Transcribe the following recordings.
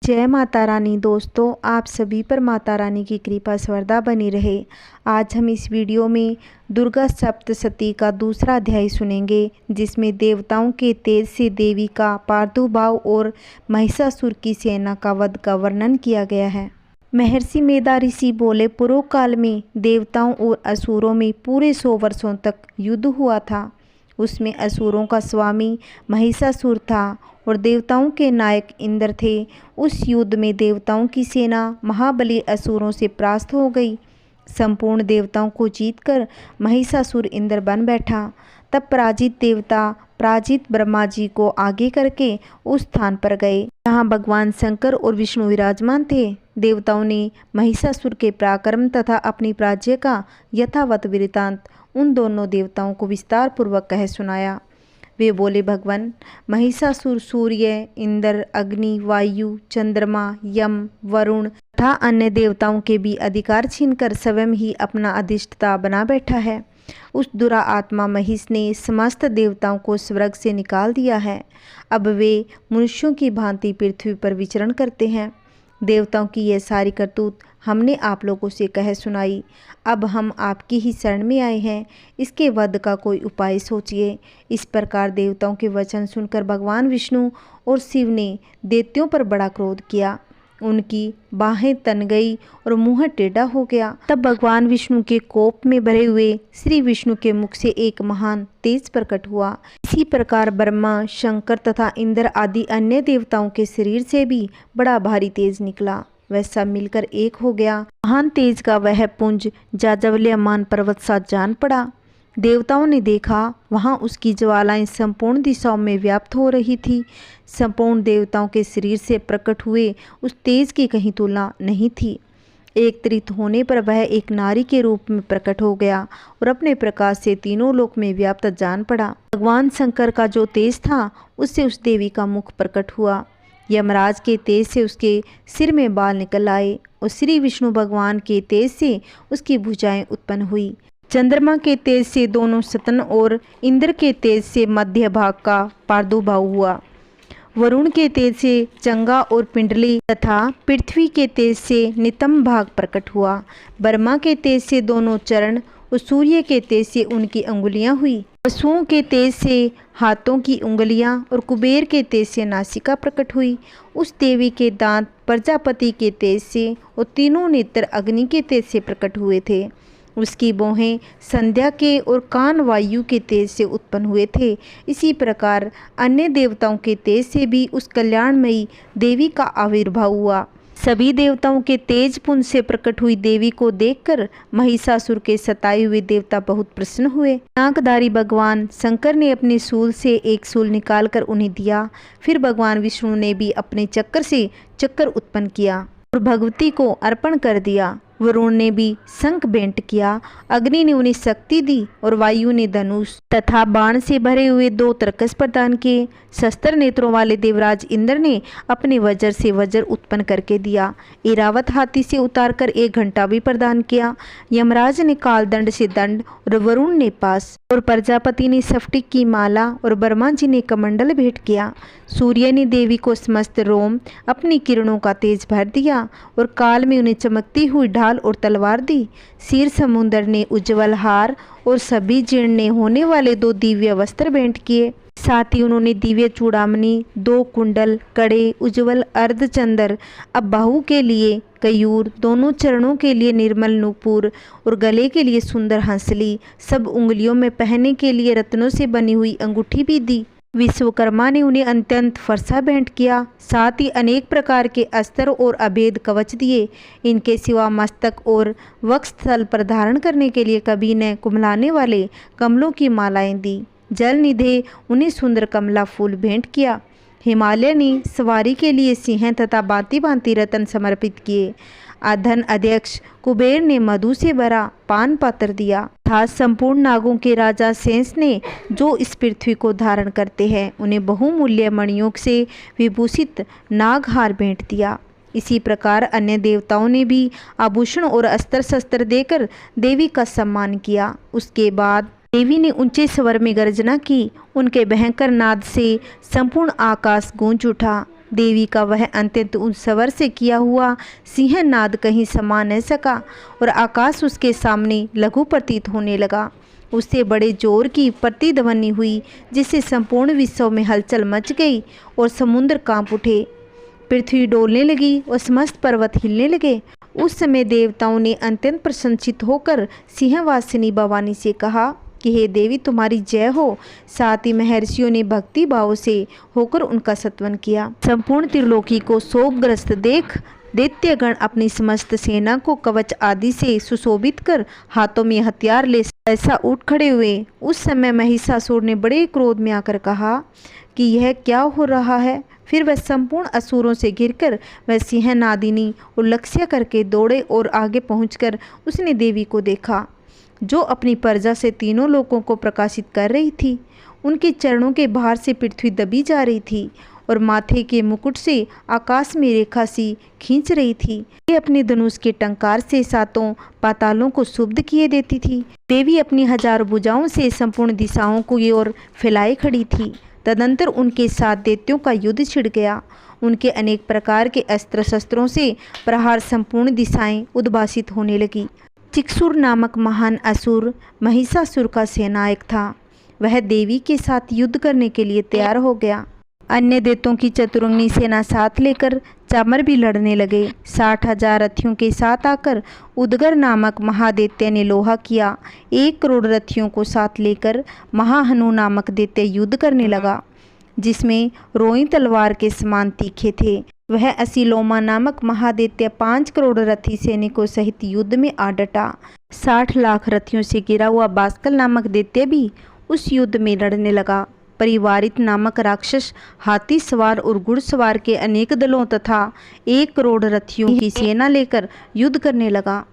जय माता रानी। दोस्तों, आप सभी पर माता रानी की कृपा सर्वदा बनी रहे। आज हम इस वीडियो में दुर्गा सप्तशती का दूसरा अध्याय सुनेंगे, जिसमें देवताओं के तेज से देवी का प्रादुर्भाव और महिषासुर की सेना का वध का वर्णन किया गया है। महर्षि मेधा ऋषि बोले, पूर्व काल में देवताओं और असुरों में पूरे 100 वर्षों तक युद्ध हुआ था। उसमें असुरों का स्वामी महिषासुर था और देवताओं के नायक इंद्र थे। उस युद्ध में देवताओं की सेना महाबली असुरों से परास्त हो गई। संपूर्ण देवताओं को जीतकर महिषासुर इंद्र बन बैठा। तब पराजित देवता पराजित ब्रह्मा जी को आगे करके उस स्थान पर गए जहाँ भगवान शंकर और विष्णु विराजमान थे। देवताओं ने महिषासुर के पराक्रम तथा अपनी पराजय का यथावत वृत्तांत उन दोनों देवताओं को विस्तार पूर्वक कह सुनाया। वे बोले, भगवान, महिषासुर सूर्य, इंद्र, अग्नि, वायु, चंद्रमा, यम, वरुण तथा अन्य देवताओं के भी अधिकार छीनकर स्वयं ही अपना अधिष्ठता बना बैठा है। उस दुरा आत्मा महिष ने समस्त देवताओं को स्वर्ग से निकाल दिया है। अब वे मनुष्यों की भांति पृथ्वी पर विचरण करते हैं। देवताओं की यह सारी करतूत हमने आप लोगों से कह सुनाई। अब हम आपकी ही शरण में आए हैं। इसके वध का कोई उपाय सोचिए। इस प्रकार देवताओं के वचन सुनकर भगवान विष्णु और शिव ने दैत्यों पर बड़ा क्रोध किया। उनकी बाहें तन गई और मुंह टेढ़ा हो गया। तब भगवान विष्णु के कोप में भरे हुए श्री विष्णु के मुख से एक महान तेज प्रकट हुआ। इसी प्रकार ब्रह्मा, शंकर तथा इंद्र आदि अन्य देवताओं के शरीर से भी बड़ा भारी तेज निकला। वह सब मिलकर एक हो गया। महान तेज का वह पुंज जाज्वल्यमान पर्वत सा जान पड़ा। देवताओं ने देखा, वहां उसकी ज्वालाएं संपूर्ण दिशाओं में व्याप्त हो रही थी। संपूर्ण देवताओं के शरीर से प्रकट हुए उस तेज की कहीं तुलना नहीं थी। एक त्रित होने पर वह एक नारी के रूप में प्रकट हो गया और अपने प्रकाश से तीनों लोक में व्याप्त जान पड़ा। भगवान शंकर का जो तेज था, उससे उस देवी का मुख प्रकट हुआ। यमराज के तेज से उसके सिर में बाल निकल आए और श्री विष्णु भगवान के तेज से उसकी भुजाएं उत्पन्न हुई। चंद्रमा के तेज से दोनों सतन और इंद्र के तेज से मध्य भाग का प्रादुर्भाव हुआ। वरुण के तेज से चंगा और पिंडली तथा पृथ्वी के तेज से नितंब भाग प्रकट हुआ। ब्रह्मा के तेज से दोनों चरण और सूर्य के तेज से उनकी अंगुलियां हुई। पशुओं के तेज से हाथों की उंगलियां और कुबेर के तेज से नासिका प्रकट हुई। उस देवी के दांत प्रजापति के तेज से और तीनों नेत्र अग्नि के तेज से प्रकट हुए थे। उसकी भौहें संध्या के और कान वायु के तेज से उत्पन्न हुए थे। इसी प्रकार अन्य देवताओं के तेज से भी उस कल्याणमयी देवी का आविर्भाव हुआ। सभी देवताओं के तेज पुंज से प्रकट हुई देवी को देखकर महिषासुर के सताए हुए देवता बहुत प्रसन्न हुए। नागधारी भगवान शंकर ने अपने शूल से एक शूल निकालकर उन्हें दिया। फिर भगवान विष्णु ने भी अपने चक्कर से चक्कर उत्पन्न किया और भगवती को अर्पण कर दिया। वरुण ने भी शंख भेंट किया। अग्नि ने उन्हें शक्ति दी और वायु ने धनुष तथा बाण से भरे हुए 2 तरकस प्रदान किए। शस्त्र नेत्रों वाले देवराज इंद्र ने अपने वज्र से वज्र उत्पन्न करके दिया। इरावत हाथी से उतारकर 1 घंटा भी प्रदान किया। यमराज ने कालदंड से दंड और वरुण ने पास और प्रजापति ने स्फटिक की माला और ब्रह्मा जी ने कमंडल भेंट किया। सूर्य ने देवी को समस्त रोम अपनी किरणों का तेज भर दिया और काल में उन्हें चमकती हुई ढाल और तलवार दी। क्षीर समुद्र ने उज्ज्वल हार और सभी जीर्ण होने वाले 2 दिव्य वस्त्र भेंट किए। साथ ही उन्होंने दिव्य चूड़ामणि, 2 कुंडल, कड़े, उज्ज्वल अर्धचंद्र, अब बाहु के लिए कयूर, दोनों चरणों के लिए निर्मल नूपुर और गले के लिए सुंदर हंसली, सब उंगलियों में पहनने के लिए रत्नों से बनी हुई अंगूठी भी दी। विश्वकर्मा ने उन्हें अत्यंत फरसा भेंट किया। साथ ही अनेक प्रकार के अस्त्र और अभेद कवच दिए। इनके सिवा मस्तक और वक्षस्थल पर धारण करने के लिए कभी ने कुम्हलाने वाले कमलों की मालाएं दी। जल निधे उन्हें सुंदर कमला फूल भेंट किया। हिमालय ने सवारी के लिए सिंह तथा भांति भांति रत्न समर्पित किए। धन अध्यक्ष कुबेर ने मधु से भरा पान पात्र दिया था। संपूर्ण नागों के राजा शेष ने जो इस पृथ्वी को धारण करते हैं, उन्हें बहुमूल्य मणियों से विभूषित नागहार भेंट दिया। इसी प्रकार अन्य देवताओं ने भी आभूषण और अस्त्र शस्त्र देकर देवी का सम्मान किया। उसके बाद देवी ने ऊंचे स्वर में गर्जना की। उनके भयंकर नाद से संपूर्ण आकाश गूंज उठा। देवी का वह अत्यंत उच्चस्वर से किया हुआ सिंहनाद कहीं समा न सका और आकाश उसके सामने लघु प्रतीत होने लगा। उससे बड़े जोर की प्रतिध्वनि हुई, जिससे संपूर्ण विश्व में हलचल मच गई और समुद्र कांप उठे। पृथ्वी डोलने लगी और समस्त पर्वत हिलने लगे। उस समय देवताओं ने अत्यंत प्रसन्नचित होकर सिंहवासिनी भवानी से कहा कि हे देवी, तुम्हारी जय हो। साथ ही महर्षियों ने भक्ति भाव से होकर उनका स्तवन किया। संपूर्ण त्रिलोकी को शोभग्रस्त देख दैत्यगण अपनी समस्त सेना को कवच आदि से सुशोभित कर हाथों में हथियार ले ऐसा उठ खड़े हुए। उस समय महिषासुर ने बड़े क्रोध में आकर कहा कि यह क्या हो रहा है। फिर वह संपूर्ण असुरों से घिरकर वह सिंहनादिनी और लक्ष्य करके दौड़े और आगे पहुंचकर उसने देवी को देखा, जो अपनी प्रजा से तीनों लोकों को प्रकाशित कर रही थी। उनके चरणों के भार से पृथ्वी दबी जा रही थी और माथे के मुकुट से आकाश में रेखा सी खींच रही थी। ये अपने धनुष के टंकार से सातों पातालों को शुद्ध किए देती थी। देवी अपनी हजारों भुजाओं से संपूर्ण दिशाओं को ओर फैलाए खड़ी थी। तदंतर उनके साथ दैत्यों का युद्ध छिड़ गया। उनके अनेक प्रकार के अस्त्र शस्त्रों से प्रहार संपूर्ण दिशाएं उद्भासित होने लगी। चिक्सुर नामक महान असुर महिषासुर का सेनायक था। वह देवी के साथ युद्ध करने के लिए तैयार हो गया। अन्य दैत्यों की चतुरंगी सेना साथ लेकर चामर भी लड़ने लगे। 60,000 रथियों के साथ आकर उदगर नामक महादैत्य ने लोहा किया। 1 करोड़ रथियों को साथ लेकर महाहनु नामक दैत्य युद्ध करने लगा, जिसमें रोई तलवार के समान तीखे थे। वह असीलोमा नामक महादैत्य 5 करोड़ रथी सैनिकों सहित युद्ध में आ डटा। 60 लाख रथियों से घिरा हुआ बास्कल नामक दैत्य भी उस युद्ध में लड़ने लगा। परिवारित नामक राक्षस हाथी सवार और घुड़सवार के अनेक दलों तथा 1 करोड़ रथियों की सेना लेकर युद्ध करने लगा।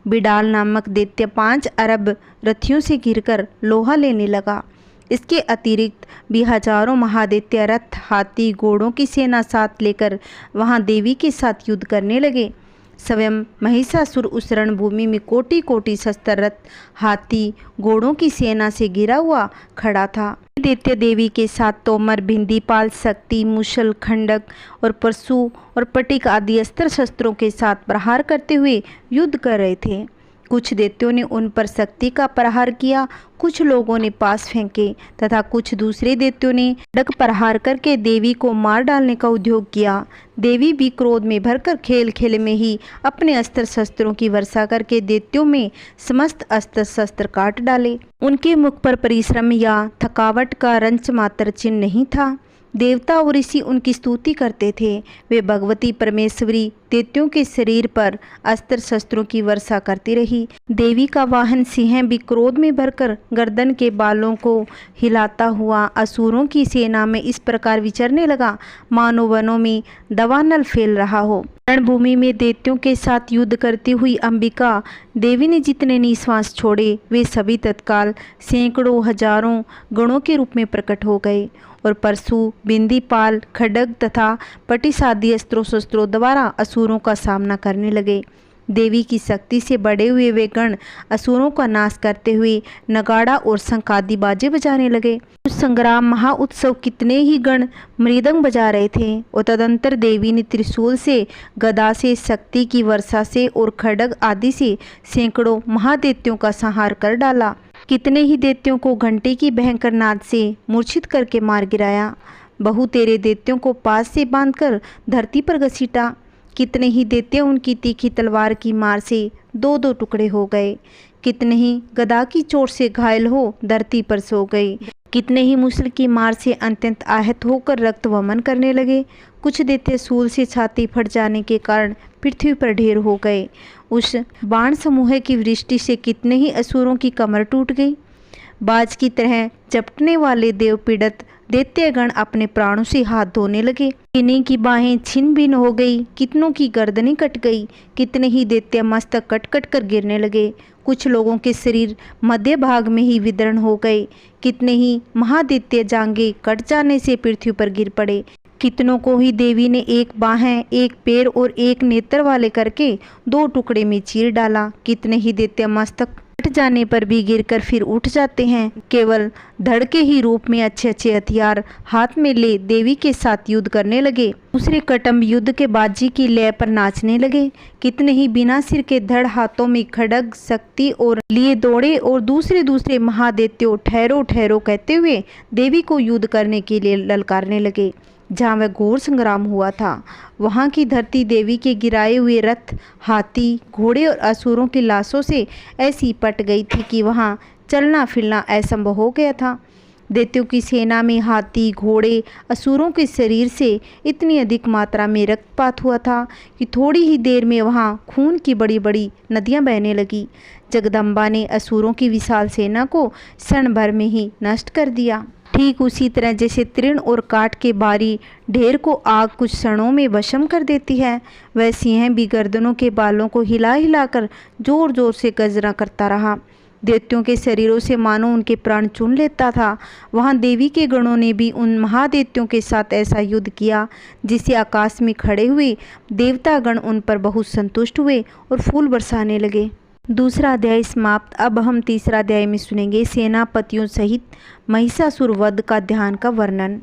बिडाल नामक दैत्य 5 अरब रथियों से घिरकर लोहा लेने लगा। इसके अतिरिक्त भी हजारों महादैत्य रथ, हाथी, घोड़ों की सेना साथ लेकर वहां देवी के साथ युद्ध करने लगे। स्वयं महिषासुर उस रणभूमि में कोटि कोटि शस्त्र रथ, हाथी, घोड़ों की सेना से घिरा हुआ खड़ा था। दैत्य देवी के साथ तोमर, भिंदीपाल, शक्ति, मुशल, खंडक और परशु और पटिक आदि अस्त्र शस्त्रों के साथ प्रहार करते हुए युद्ध कर रहे थे। कुछ दैत्यों ने उन पर शक्ति का प्रहार किया, कुछ लोगों ने पास फेंके तथा कुछ दूसरे दैत्यों ने खड्ग प्रहार करके देवी को मार डालने का उद्योग किया। देवी भी क्रोध में भरकर खेल खेल में ही अपने अस्त्र शस्त्रों की वर्षा करके दैत्यों में समस्त अस्त्र शस्त्र काट डाले। उनके मुख पर परिश्रम या थकावट का रंच मात्र चिन्ह नहीं था। देवता और ऋषि उनकी स्तुति करते थे। वे भगवती परमेश्वरी दैत्यों के शरीर पर अस्त्र शस्त्रों की वर्षा करती रही। देवी का वाहन सिंह भी क्रोध में भरकर गर्दन के बालों को हिलाता हुआ असुरों की सेना में इस प्रकार विचरने लगा, मानो वनों में दावानल फैल रहा हो। रणभूमि में दैत्यों के साथ युद्ध करती हुई अंबिका देवी ने जितने निश्वास छोड़े, वे सभी तत्काल सैकड़ों हजारों गणों के रूप में प्रकट हो गए और परशु, बिंदीपाल, खड्ग तथा पटिश आदि अस्त्रों शस्त्रों द्वारा असुरों का सामना करने लगे। देवी की शक्ति से बड़े हुए वे गण असुरों का नाश करते हुए नगाड़ा और शंख आदि बाजे बजाने लगे। उस संग्राम महाउत्सव कितने ही गण मृदंग बजा रहे थे और तदंतर देवी ने त्रिशूल से, गदा से, शक्ति की वर्षा से और खड्ग आदि से सैकड़ों महादैत्यों का संहार कर डाला। कितने ही दैत्यों को घंटे की भयंकर नाद से मूर्छित करके मार गिराया। बहुतेरे दैत्यों को पास से बांधकर धरती पर घसीटा। कितने ही दैत्य उनकी तीखी तलवार की मार से 2-2 टुकड़े हो गए। कितने ही गदा की चोट से घायल हो धरती पर सो गए। कितने ही मुसल की मार से अत्यंत आहत होकर रक्त वमन करने लगे। कुछ दैत्य सूल से छाती फट जाने के कारण पृथ्वी पर ढेर हो गए। उस बाण समूह की वृष्टि से कितने ही असुरों की कमर टूट गई। बाज की तरह चपटने वाले देव पीड़ित दैत्यगण अपने प्राणों से हाथ धोने लगे। किन्हीं की बाहें छिन्न भिन्न हो गई, कितनों की गर्दनें कट गई। कितने ही दैत्य मस्तक कट कट कर गिरने लगे। कुछ लोगों के शरीर मध्य भाग में ही विदीर्ण हो गए। कितने ही महादैत्य जांघें कट जाने से पृथ्वी पर गिर पड़े। कितनों को ही देवी ने 1 बाहें, 1 पैर और 1 नेत्र वाले करके 2 टुकड़े में चीर डाला। कितने ही दैत्य मस्तक हट जाने पर भी गिरकर फिर उठ जाते हैं। केवल धड़ के ही रूप में अच्छे अच्छे हथियार हाथ में ले देवी के साथ युद्ध करने लगे। दूसरे कटम्ब युद्ध के बाजी की लय पर नाचने लगे। कितने ही बिना सिर के धड़ हाथों में खड्ग शक्ति और लिए दौड़े और दूसरे दूसरे महादैत्यों ठहरो ठहरो कहते हुए देवी को युद्ध करने के लिए ललकारने लगे। जहाँ वह घोर संग्राम हुआ था वहाँ की धरती देवी के गिराए हुए रथ, हाथी, घोड़े और असुरों की लाशों से ऐसी पट गई थी कि वहाँ चलना फिरना असंभव हो गया था। दैत्यों की सेना में हाथी, घोड़े, असुरों के शरीर से इतनी अधिक मात्रा में रक्तपात हुआ था कि थोड़ी ही देर में वहाँ खून की बड़ी बड़ी नदियाँ बहने लगी। जगदम्बा ने असुरों की विशाल सेना को क्षण भर में ही नष्ट कर दिया। ठीक उसी तरह जैसे तृण और काठ के बारी ढेर को आग कुछ क्षणों में भस्म कर देती है, वह सिंह भी गर्दनों के बालों को हिला हिलाकर जोर जोर से गर्जना करता रहा। दैत्यों के शरीरों से मानो उनके प्राण चुन लेता था। वहाँ देवी के गणों ने भी उन महादैत्यों के साथ ऐसा युद्ध किया जिससे आकाश में खड़े हुए देवतागण उन पर बहुत संतुष्ट हुए और फूल बरसाने लगे। दूसरा अध्याय समाप्त। अब हम तीसरा अध्याय में सुनेंगे सेनापतियों सहित महिषासुर वध का ध्यान का वर्णन।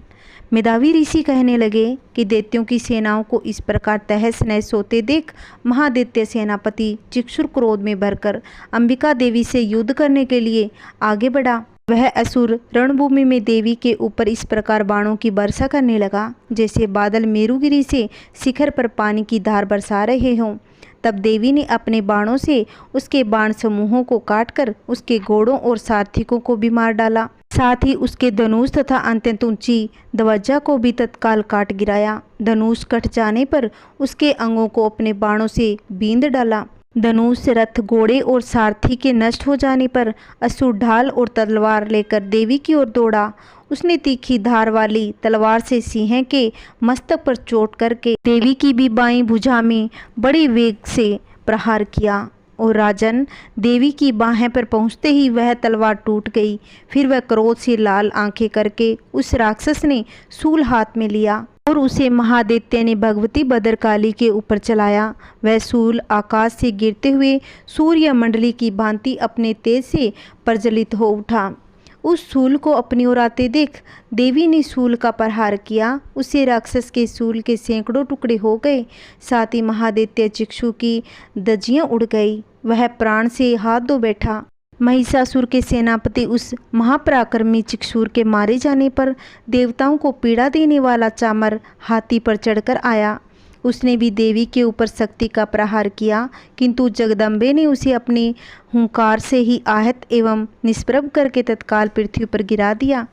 मेधावी ऋषि कहने लगे कि दैत्यों की सेनाओं को इस प्रकार तहस नहस होते देख महादैत्य सेनापति चिक्षुर क्रोध में भरकर अंबिका देवी से युद्ध करने के लिए आगे बढ़ा। वह असुर रणभूमि में देवी के ऊपर इस प्रकार बाणों की वर्षा करने लगा जैसे बादल मेरुगिरी से शिखर पर पानी की धार बरसा रहे हों। तब देवी ने अपने बाणों से उसके बाण समूहों को काटकर उसके घोड़ों और सारथिकों को भी मार डाला। साथ ही उसके धनुष तथा अत्यंत ऊंची ध्वजा को भी तत्काल काट गिराया। धनुष कट जाने पर उसके अंगों को अपने बाणों से बींध डाला। धनुष, रथ, घोड़े और सारथी के नष्ट हो जाने पर असुर ढाल और तलवार लेकर देवी की ओर दौड़ा। उसने तीखी धार वाली तलवार से सिंह के मस्तक पर चोट करके देवी की भी बाईं भुजा में बड़े वेग से प्रहार किया और राजन, देवी की बाहें पर पहुंचते ही वह तलवार टूट गई। फिर वह क्रोध से लाल आंखें करके उस राक्षस ने शूल हाथ में लिया और उसे महादैत्य ने भगवती भद्रकाली के ऊपर चलाया। वह शूल आकाश से गिरते हुए सूर्य मंडली की भांति अपने तेज से प्रज्वलित हो उठा। उस शूल को अपनी ओर आते देख देवी ने शूल का प्रहार किया। उसे राक्षस के शूल के सैकड़ों टुकड़े हो गए। साथ ही महादैत्य चिक्षु की धज्जियां उड़ गई। वह प्राण से हाथ धो बैठा। महिषासुर के सेनापति उस महापराक्रमी चिक्षुर के मारे जाने पर देवताओं को पीड़ा देने वाला चामर हाथी पर चढ़कर आया। उसने भी देवी के ऊपर शक्ति का प्रहार किया, किंतु जगदम्बे ने उसे अपने हुंकार से ही आहत एवं निष्प्रभ करके तत्काल पृथ्वी पर गिरा दिया।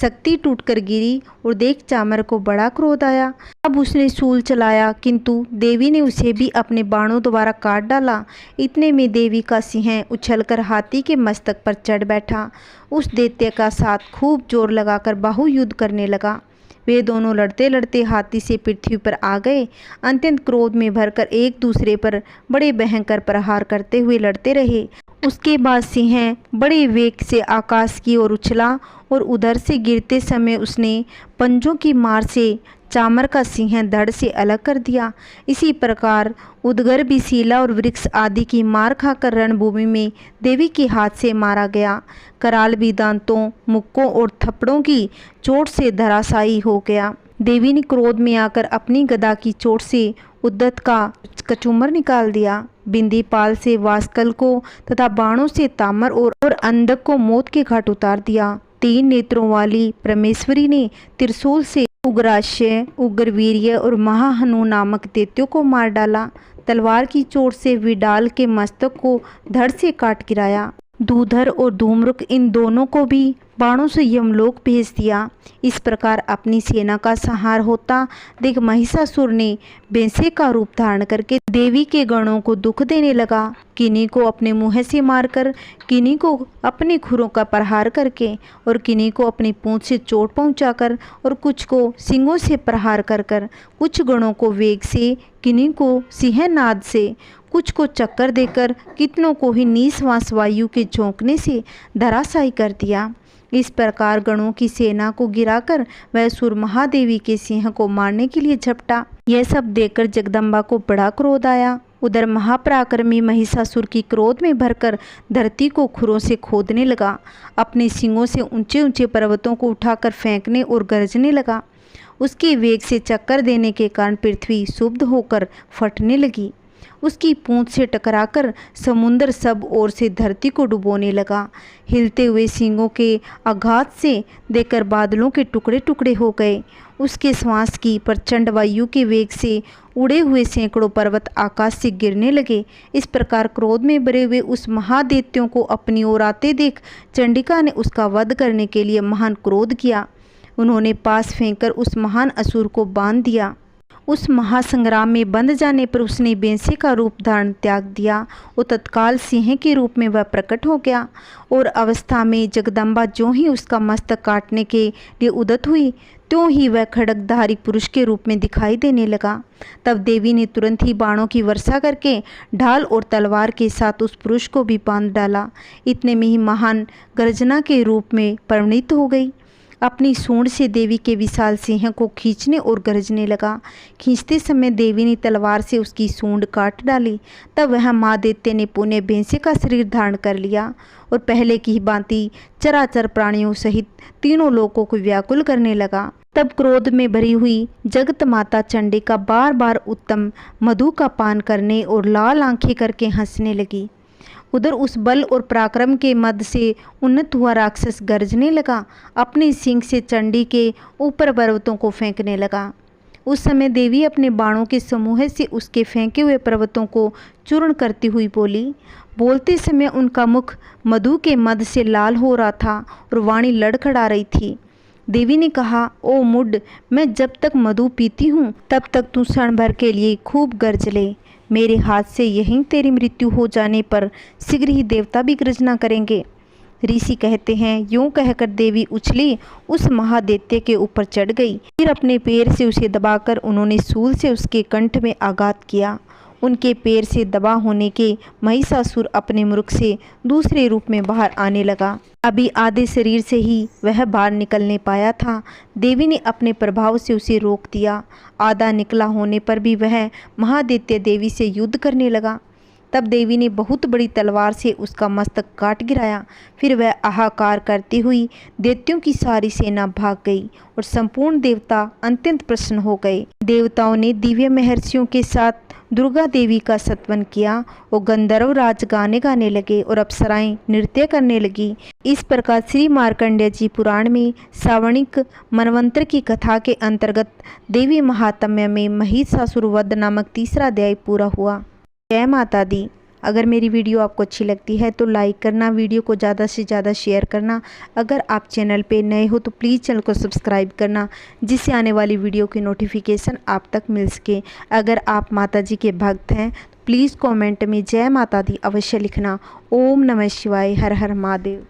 शक्ति टूटकर गिरी और देख चामर को बड़ा क्रोध आया। अब उसने शूल चलाया, किंतु देवी ने उसे भी अपने बाणों द्वारा काट डाला। इतने में देवी का सिंह उछलकर हाथी के मस्तक पर चढ़ बैठा। उस दैत्य का साथ खूब जोर लगाकर बाहु युद्ध करने लगा। वे दोनों लड़ते लड़ते हाथी से पृथ्वी पर आ गए। अत्यंत क्रोध में भरकर एक दूसरे पर बड़े भयंकर प्रहार करते हुए लड़ते रहे। उसके बाद सिंह बड़े वेग से आकाश की ओर उछला और उधर से गिरते समय उसने पंजों की मार से चामर का सिंह धड़ से अलग कर दिया। इसी प्रकार उदगर भी शीला और वृक्ष आदि की मार खाकर रणभूमि में देवी के हाथ से मारा गया। कराल भी दांतों, मुक्कों और थप्पड़ों की चोट से धराशायी हो गया। देवी ने क्रोध में आकर अपनी गदा की चोट से उद्दत का कचूमर निकाल दिया। बिंदीपाल से वास्कल को तथा बाणों से तामर और अंधक को मौत के घाट उतार दिया। 3 नेत्रों वाली परमेश्वरी ने त्रिशूल से उग्राश्य, उग्रवीर्य और महाहनु नामक दैत्यों को मार डाला। तलवार की चोट से विडाल के मस्तक को धड़ से काट गिराया। दूधर और धूम्रक इन दोनों को भी बाणों से यमलोक भेज दिया। इस प्रकार अपनी सेना का संहार होता देख महिषासुर ने भैंसे का रूप धारण करके देवी के गणों को दुख देने लगा। किन्हीं को अपने मुँह से मारकर, किन्हीं को अपने खुरों का प्रहार करके और किन्हीं को अपनी पूंछ से चोट पहुंचाकर और कुछ को सींगों से प्रहार कर कुछ गणों को वेग से, किन्हीं को सिंहनाद से, कुछ को चक्कर देकर, कितनों को ही निःश्वास वायु के झोंकने से धराशायी कर दिया। इस प्रकार गणों की सेना को गिराकर वह सुर महादेवी के सिंह को मारने के लिए झपटा। यह सब देखकर जगदम्बा को बड़ा क्रोध आया। उधर महापराक्रमी महिषासुर की क्रोध में भरकर धरती को खुरों से खोदने लगा। अपने सींगों से ऊंचे ऊंचे पर्वतों को उठाकर फेंकने और गरजने लगा। उसके वेग से चक्कर देने के कारण पृथ्वी क्षुब्ध होकर फटने लगी। उसकी पूंछ से टकराकर समुद्र सब ओर से धरती को डुबोने लगा। हिलते हुए सींगों के आघात से देकर बादलों के टुकड़े टुकड़े हो गए। उसके श्वास की प्रचंड वायु के वेग से उड़े हुए सैकड़ों पर्वत आकाश से गिरने लगे। इस प्रकार क्रोध में भरे हुए उस महादैत्यों को अपनी ओर आते देख चंडिका ने उसका वध करने के लिए महान क्रोध किया। उन्होंने पास फेंककर उस महान असुर को बांध दिया। उस महासंग्राम में बंध जाने पर उसने बेंसे का रूप धारण त्याग दिया और तत्काल सिंह के रूप में वह प्रकट हो गया। और अवस्था में जगदम्बा जो ही उसका मस्तक काटने के लिए उद्यत हुई, त्यों ही वह खड्गधारी पुरुष के रूप में दिखाई देने लगा। तब देवी ने तुरंत ही बाणों की वर्षा करके ढाल और तलवार के साथ उस पुरुष को भी बांध डाला। इतने में ही महान गर्जना के रूप में परिणित हो गई। अपनी सूंड से देवी के विशाल सिंह को खींचने और गरजने लगा। खींचते समय देवी ने तलवार से उसकी सूंड काट डाली। तब वह महादैत्य ने पुनः भैंसे का शरीर धारण कर लिया और पहले की ही भांति चराचर प्राणियों सहित तीनों लोकों को व्याकुल करने लगा। तब क्रोध में भरी हुई जगत माता चंडिका बार बार उत्तम मधु का पान करने और लाल आंखें करके हंसने लगी। उधर उस बल और पराक्रम के मद से उन्नत हुआ राक्षस गरजने लगा। अपने सींग से चंडी के ऊपर पर्वतों को फेंकने लगा। उस समय देवी अपने बाणों के समूह से उसके फेंके हुए पर्वतों को चूर्ण करती हुई बोली। बोलते समय उनका मुख मधु के मद से लाल हो रहा था और वाणी लड़खड़ा रही थी। देवी ने कहा, ओ मुड, मैं जब तक मधु पीती हूँ तब तक तू क्षण भर के लिए खूब गरज ले। मेरे हाथ से यहीं तेरी मृत्यु हो जाने पर शीघ्र ही देवता भी गर्जना करेंगे। ऋषि कहते हैं, यूं कहकर देवी उछली उस महादैत्य के ऊपर चढ़ गई। फिर अपने पैर से उसे दबाकर उन्होंने शूल से उसके कंठ में आघात किया। उनके पैर से दबा होने के महिषासुर अपने मुख से दूसरे रूप में बाहर आने लगा। अभी आधे शरीर से ही वह बाहर निकलने पाया था। देवी ने अपने प्रभाव से उसे रोक दिया। आधा निकला होने पर भी वह महादैत्य देवी से युद्ध करने लगा। तब देवी ने बहुत बड़ी तलवार से उसका मस्तक काट गिराया। फिर वह हाहाकार करती हुई दैत्यों की सारी सेना भाग गई और संपूर्ण देवता अत्यंत प्रसन्न हो गए। देवताओं ने दिव्य महर्षियों के साथ दुर्गा देवी का स्तवन किया और गंधर्व राज गाने गाने लगे और अप्सराएं नृत्य करने लगी। इस प्रकार श्री मार्कंडेय जी पुराण में सावर्णिक मनवंतर की कथा के अंतर्गत देवी महात्म्य में महिषासुर वध नामक तीसरा अध्याय पूरा हुआ। जय माता दी। अगर मेरी वीडियो आपको अच्छी लगती है तो लाइक करना, वीडियो को ज़्यादा से ज़्यादा शेयर करना। अगर आप चैनल पे नए हो तो प्लीज़ चैनल को सब्सक्राइब करना, जिससे आने वाली वीडियो की नोटिफिकेशन आप तक मिल सके। अगर आप माता जी के भक्त हैं तो प्लीज़ कमेंट में जय माता दी अवश्य लिखना। ओम नमः शिवाय। हर हर महादेव।